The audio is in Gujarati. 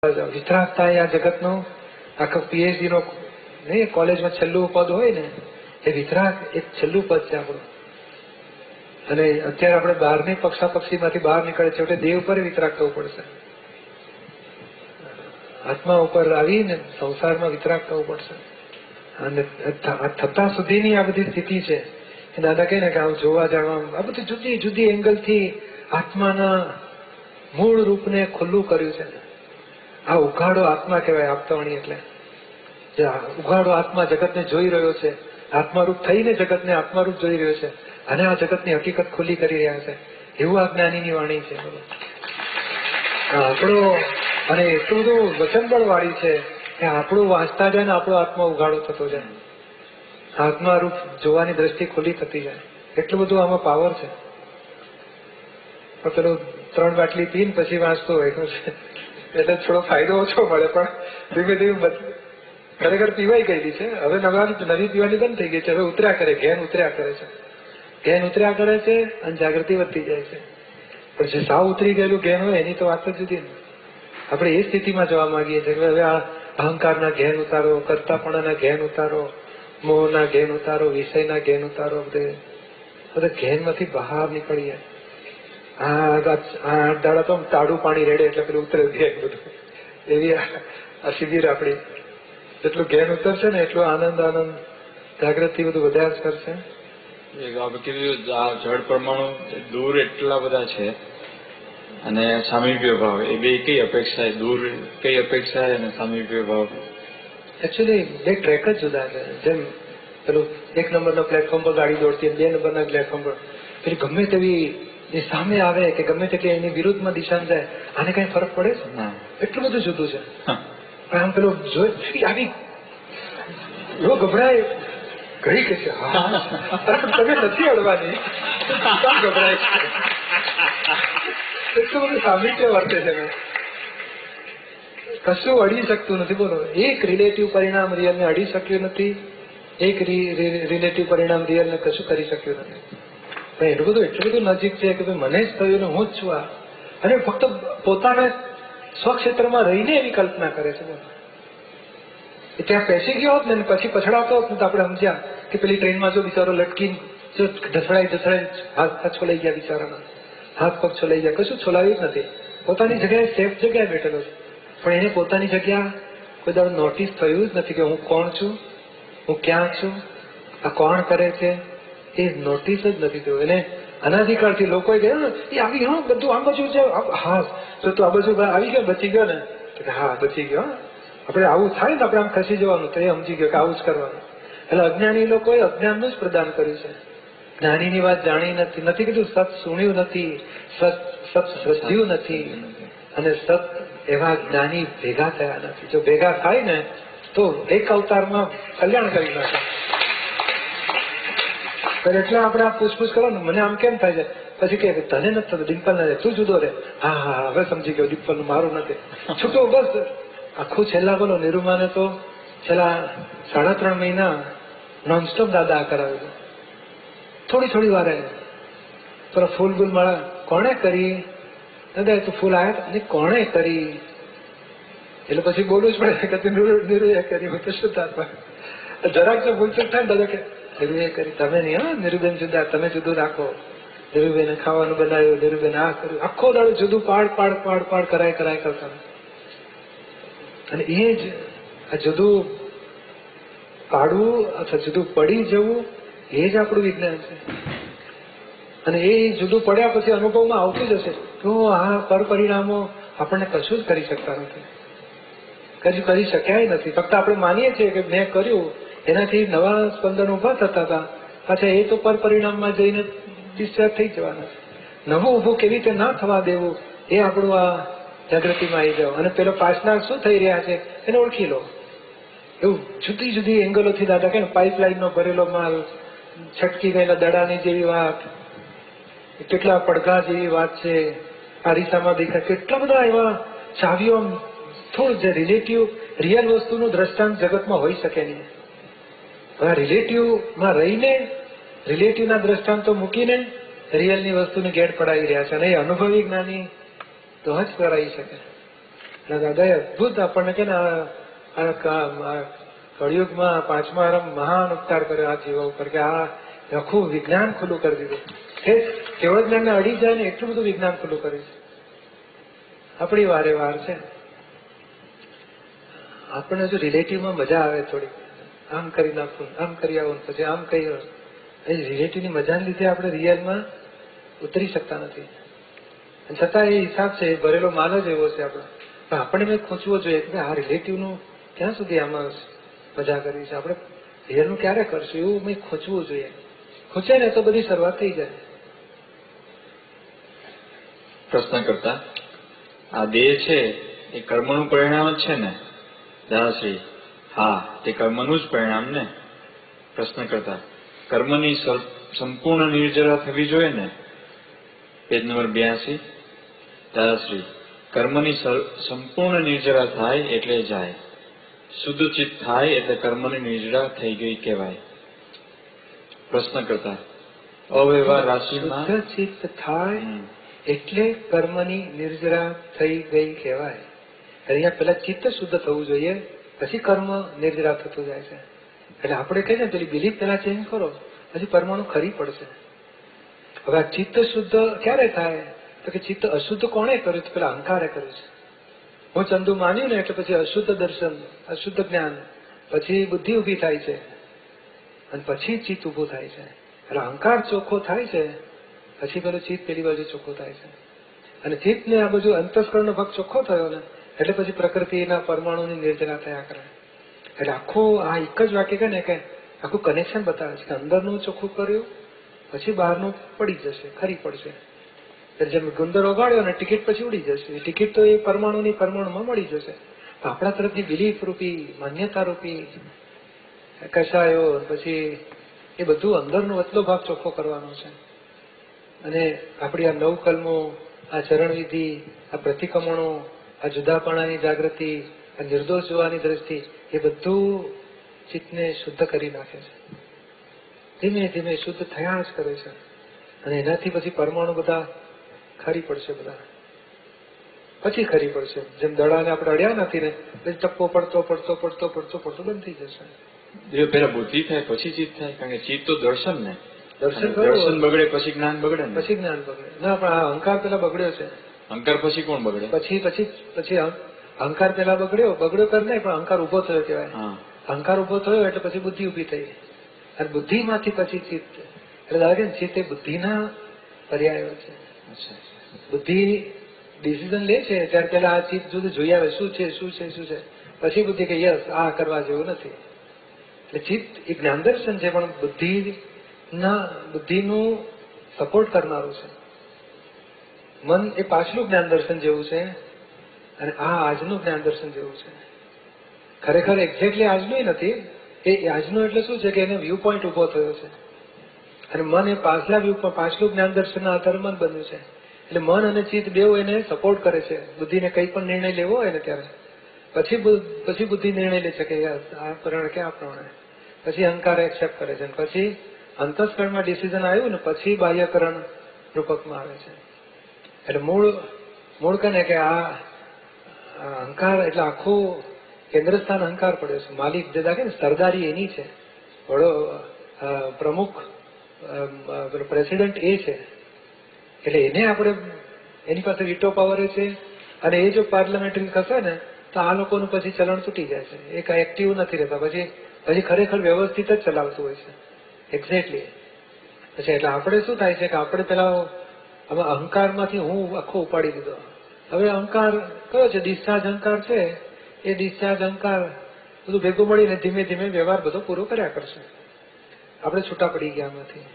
વિતરાગતા આ જગતનો આખો પીએચડી નો નહીં, કોલેજમાં છેલ્લું પદ હોય ને એ વિતરાગ એક છેલ્લું પદ છે આપણું. અને અત્યારે આપણે બહારની પક્ષાપક્ષીમાંથી બહાર નીકળે છે એટલે દેહ ઉપર વિતરાગ થવું પડશે. આત્મા ઉપર આવીને સંસારમાં વિતરાગ થવું પડશે. અને થતા સુધીની આ બધી સ્થિતિ છે. દાદા કહે ને કે આમ જોવા જાણવા આ બધું જુદી જુદી એંગલથી આત્માના મૂળ રૂપને ખુલ્લું કર્યું છે. આ ઉઘાડો આત્મા કહેવાય. આપતાવાણી એટલે જે ઉઘાડો આત્મા જગતને જોઈ રહ્યો છે, આત્મારૂપ થઈને જગતને આત્મારૂપ જોઈ રહ્યો છે અને આ જગતની હકીકત ખુલ્લી કરી રહ્યા છે, એવું આ જ્ઞાનીની વાણી છે. આપણો અને એટલું બધું વચનબળ વાળી છે કે આપણું વાંચતા જાય ને આપણો આત્મા ઉઘાડો થતો જાય, આત્મારૂપ જોવાની દ્રષ્ટિ ખુલ્લી થતી જાય. એટલું બધું આમાં પાવર છે. પેલું 3 બાટલી પીને પછી વાંચતો હોય એટલે થોડો ફાયદો ઓછો મળે, પણ ધીમે ધીમે ખરેખર પીવાઈ ગયેલી છે. હવે નવી પીવાની બંધ થઈ ગઈ છે. હવે ઉતર્યા કરે, ઘેન ઉતર્યા કરે છે, ઘેન ઉતર્યા કરે છે અને જાગૃતિ વધતી જાય છે. પણ જે સાવ ઉતરી ગયેલું ઘેન હોય એની તો વાત જ જુદી ને. આપણે એ સ્થિતિમાં જવા માંગીએ છીએ કે હવે આ અહંકારના ઘેન ઉતારો, કરતાપણાના ઘેન ઉતારો, મોહના ઘેન ઉતારો, વિષયના ઘેન ઉતારો, બધા ઘેનમાંથી બહાર નીકળીએ. આ 8 દાડા તો તાડું પાણી રેડે એટલે પેલું ઉતરે ઘેન બધું. એવી આ શિબિર આપણી. જેટલું ઘેન ઉતરશે ને એટલું આનંદ જાગૃતિ બધું વધારે જ કરશે. જળ પરમાણુ દૂર એટલા બધા છે અને સામીપ્ય ભાવ, એ બે કઈ અપેક્ષા, દૂર કઈ અપેક્ષા અને સામીપ્ય ભાવ? એકચ્યુઅલી બે ટ્રેક જ જુદા છે. જેમ પેલું 1 નંબરના પ્લેટફોર્મ પર ગાડી દોડતી, 2 નંબરના પ્લેટફોર્મ પર પેલી ગમે તેવી એ સામે આવે કે ગમે તેટલી એની વિરુદ્ધમાં દિશામાં જાય, આને કઈ ફરક પડે છે? એટલું બધું જુદું છે. પણ આમ પેલું જોઈ આવી એવો ગભરાય ઘડી કે છે, પણ તમે નથી અડવાની, ગભરાય એટલું બધું સામિત્ય વર્તે છે. કશું અડી શકતું નથી. બોલો, એક રિલેટિવ પરિણામ રિયલને અડી શક્યું નથી, એક રિલેટિવ પરિણામ રિયલને કશું કરી શક્યું નથી. એટલું બધું નજીક છે કે મને જ થયું ને હું જ છું આ. અને ફક્ત પોતાના સ્વક્ષેત્રમાં રહીને એવી કલ્પના કરે છે. ત્યાં પેસી ગયો હોત ને પછી પછડાતો હોત ને તો આપણે સમજ્યા કે પેલી ટ્રેનમાં જો બિચારો લટકી જો ધસડાઈ હાથ છોલાઈ ગયા, બિચારાના હાથ પગ છોલાઈ ગયા, કશું છોલાવ્યું જ નથી. પોતાની જગ્યાએ સેફ જગ્યાએ બેઠેલો છે. પણ એને પોતાની જગ્યા કોઈ દાડો નોટિસ થયું જ નથી કે હું કોણ છું, હું ક્યાં છું, આ કોણ કરે છે, એ નોટિસ જ નથી થયું. એને અનાધિકારથી લોકોએ કહ્યું ને એ આવી, હા બધું આ બાજુ છે, હા તો તું આ બાજુ આવી ગયો, બચી ગયો ને? હા બચી ગયો. આપણે આવું થાય ને આપણે આમ ખસી જવાનું, તો એ સમજી ગયો કે આવું જ કરવાનું. એટલે અજ્ઞાની લોકોએ અજ્ઞાનનું જ પ્રદાન કર્યું છે. જ્ઞાનીની વાત જાણી નથી કીધું, સત સુણ્યું નથી, સત શ્રદ્ધ્યું નથી, અને સત એવા જ્ઞાની ભેગા થયા નથી. જો ભેગા થાય ને તો એક અવતારમાં કલ્યાણ કરી નાખે. એટલે આપણે આ પૂછપૂછ કરો ને, મને આમ કેમ થાય છે, પછી કે તને નથી થતું, ડિમ્પલ ને તું જુદો રે. હા હવે સમજી ગયો, ડિમ્પલ નું મારું નથી છૂટો. બસ આખું છેલ્લા બોલો નિરૂમાને તો છેલ્લા 3.5 મહિના નોનસ્ટોપ દાદા કરાવ્યું. થોડી વારે પેલો ફૂલ ગુલ માળા કોણે કરી દાદા, એ તો ફૂલ આવ્યા અને કોણે કરી, એટલે પછી બોલવું જ પડે કે નિરુએ કરી. હું તો શું થતા જરાક જો ભૂલચૂક થાય ને દાદા કે નિરુએ કરી, તમે નહીં. હા નિરુબેન જુદા, તમે જુદું રાખો. નિરુબેને ખાવાનું બનાવ્યું, નિરુબેન આ કર્યું, આખો દાડો જુદું પાડ કરાય કરતા. અને એ જ આ જુદું પાડવું અથવા જુદું પડી જવું એ જ આપણું વિજ્ઞાન છે. અને એ જુદું પડ્યા પછી અનુભવમાં આવતું જ હશે તો આ પરિણામો આપણને કશું જ કરી શકતા નથી, કશું કરી શક્યા નથી. ફક્ત આપણે માનીએ છીએ કે મેં કર્યું એનાથી નવા સ્પંદનો ઉભા થતા હતા, પાછા એ તો પરિણામમાં જઈને ડિસ્ચાર્જ થઈ જવાના. નવું ઉભું કેવી રીતે ના થવા દેવું એ આપણું આ જાગૃતિમાં આવી જાવ. અને પેલો પાછના શું થઈ રહ્યા છે એને ઓળખી લો. એવું જુદી જુદી એંગલોથી દાદા કે પાઇપલાઇનનો ભરેલો માલ, છટકી ગયેલા દડાની જેવી વાત, કેટલા પડઘા જેવી વાત છે, અરીસામાં દેખાય કેટલા બધા એવા ચાવીઓ. થોડું જે રિયલ વસ્તુનું દ્રષ્ટાંત જગતમાં હોઈ શકે નહીં. હવે રિલેટિવમાં રહીને રિલેટિવના દ્રષ્ટાંતો મૂકીને રિયલની વસ્તુને ગેટ પડાવી રહ્યા છે. અને એ અનુભવી જ્ઞાની તો જ કરાવી શકે. દાદાએ અદભુત આપણને કે ને કળિયુગમાં 5મા આરંભ મહાન ઉપકાર કર્યો આ જીવો ઉપર, કે આ આખું વિજ્ઞાન ખુલ્લું કરી દીધું. કેવળ જ્ઞાનને અડી જાય ને એટલું બધું વિજ્ઞાન ખુલ્લું કર્યું છે. આપણી વારે વાર છે. આપણને જો રિલેટિવમાં મજા આવે થોડી, આમ કરી નાખવું, આમ કરી આવું, પછી આમ કહી, એ રિલેટિવની મજાને લીધે આપણે રિયલમાં ઉતરી શકતા નથી. છતાં એ હિસાબ છે, ભરેલો માલ જ એવો છે આપણો. પણ આપણે મેં ખૂંચવો જોઈએ કે આ રિલેટિવનું ક્યાં સુધી આમાં મજા કરવી છે, આપણે રિયલનું ક્યારે કરશું, એવું મેં ખૂંચવું જોઈએ. ખૂંચે ને તો બધી શરૂઆત થઈ જાય. પ્રશ્ન કરતા આ દેહ છે એ કર્મનું પરિણામ જ છે ને? દાદાશ્રી હા, તે કર્મનું જ પરિણામ ને. પ્રશ્ન કરતા કર્મની સંપૂર્ણ નિર્જરા થવી જોઈએ ને? Page number 82. દાદાશ્રી કર્મની સંપૂર્ણ નિર્જરા થાય એટલે જાય, શુદ્ધ ચિત્ત થાય એટલે કર્મની નિર્જરા થઈ ગઈ કહેવાય. પ્રશ્ન કરતા અવ્યવહાર રાશિમાં શુદ્ધ ચિત્ત થાય એટલે કર્મની નિર્જરા થઈ ગઈ કહેવાય. અહીંયા પેલા ચિત્ત શુદ્ધ થવું જોઈએ, પછી કર્મ નિર્જરા થતું જાય છે. એટલે આપણે કહીએ ને પેલી બિલીફ પેલા ચેન્જ કરો, પછી પરમાણુ ખરી પડશે. હવે આ ચિત્ત શુદ્ધ ક્યારે થાય? તો કે ચિત્ત અશુદ્ધ કોણે કર્યું? તો પેલા અહંકારે કર્યું છે. હું ચંદુ માન્યું ને એટલે પછી અશુદ્ધ દર્શન, અશુદ્ધ જ્ઞાન, પછી બુદ્ધિ ઉભી થાય છે, અને પછી ચિત્ત ઉભું થાય છે. એટલે અહંકાર ચોખ્ખો થાય છે, પછી પેલું ચિત્ત પેલી બાજુ ચોખ્ખું થાય છે. અને ચિત્તને આ બાજુ અંતસ્કરણનો ભાગ ચોખ્ખો થયો ને એટલે પછી પ્રકૃતિના પરમાણુની નિર્જરા થયા કરે. એટલે આખું આ એક જ વાક્ય કહે ને કે આખું કનેક્શન બતાવે છે કે અંદરનું ચોખ્ખું કર્યું, પછી બહારનું પડી જશે, ખરી પડશે. એટલે જેમ ગુંદર ઓગાળ્યો ને ટિકિટ પછી ઉડી જશે. એ ટિકિટ તો એ પરમાણુની પરમાણુમાં મળી જશે. આપણા તરફથી બિલીફ રૂપી, માન્યતા રૂપી કશાયો, પછી એ બધું અંદરનો વચલો ભાગ ચોખ્ખો કરવાનો છે. અને આપણી આ 9 કલમો, આ ચરણવિધિ, આ પ્રતિક્રમણો, આ જુદાપણાની જાગૃતિ, આ નિર્દોષ જોવાની દ્રષ્ટિ, એ બધું ચિત્તને શુદ્ધ કરી નાખે છે. ધીમે ધીમે શુદ્ધ થયા જ કરે છે. અને એનાથી પછી પરમાણુ બધા ખરી પડશે, બધા પછી ખરી પડશે. જેમ દડાને આપણે અડ્યા નથી ને પછી ટપ્પો પડતો પડતો પડતો પડતો પડતો બંધ થઈ જશે. પેલા બુદ્ધિ થાય પછી ચિત્ત થાય, કારણ કે ચિત્ત તો દર્શન ને. દર્શન બગડે પછી જ્ઞાન બગડે ને. પછી જ્ઞાન બગડે ના, પણ આ અહંકાર પેલા બગડ્યો છે. અહંકાર પછી કોણ બગડે? પછી અહંકાર પેલા બગડ્યો કર નહીં, પણ અહંકાર ઉભો થયો કહેવાય. અહંકાર ઉભો થયો એટલે પછી બુદ્ધિ ઉભી થઈ, અને બુદ્ધિમાંથી પછી ચિત્ત. એટલે લાગે ને ચિત્ત એ બુદ્ધિના પર્યાયો છે. બુદ્ધિ ડિસિઝન લે છે ત્યારે પેલા આ ચિત્ત જુદું જોઈ આવે શું છે, શું છે, શું છે, પછી બુદ્ધિ કે યસ આ કરવા જેવું નથી. એટલે ચિત્ત એ જ્ઞાન દર્શન છે, પણ બુદ્ધિનું સપોર્ટ કરનારું છે. મન એ પાછલું જ્ઞાન દર્શન જેવું છે, અને આ આજનું જ્ઞાન દર્શન જેવું છે. ખરેખર એક્ઝેક્ટલી આજનું નથી. એ આજનું એટલે શું છે કે એને વ્યૂ પોઈન્ટ ઉભો થયો છે, અને મન એ પાછલું જ્ઞાન દર્શનના આધારે મન બન્યું છે. એટલે મન અને ચિત્ત બેઉ એને સપોર્ટ કરે છે. બુદ્ધિને કંઈ પણ નિર્ણય લેવો હોય ને ત્યારે પછી બુદ્ધિ નિર્ણય લે છે કે આ પ્રમાણે કે આ પ્રમાણે, પછી અહંકાર એક્સેપ્ટ કરે છે, પછી અંતસ્કરણમાં ડિસિઝન આવ્યું ને પછી બાહ્યકરણ રૂપકમાં આવે છે. એટલે મૂળ કહે કે આ અહંકાર એટલે આખું કેન્દ્રસ્થાન અહંકાર પડ્યો છે. માલિક જે દાખે ને સરદારી એની છે, વડો પ્રમુખ પ્રેસિડેન્ટ એ છે. એટલે એને આપણે એની પાસે વિટો પાવર છે, અને એ જો પાર્લામેન્ટરી થશે ને તો આ લોકોનું પછી ચલણ તૂટી જાય છે. એ કઈ એક્ટિવ નથી રહેતા, પછી ખરેખર વ્યવસ્થિત જ ચલાવતું હોય છે. એક્ઝેક્ટલી. પછી એટલે આપણે શું થાય છે કે આપણે પેલા હવે અહંકારમાંથી હું આખો ઉપાડી દીધો. હવે અહંકાર કયો છે? ડિસ્ચાર્જ અહંકાર છે. એ ડિસ્ચાર્જ અહંકાર બધું ભેગું મળીને ધીમે ધીમે વ્યવહાર બધો પૂરો કર્યા કરશે. આપણે છૂટા પડી ગયા આમાંથી.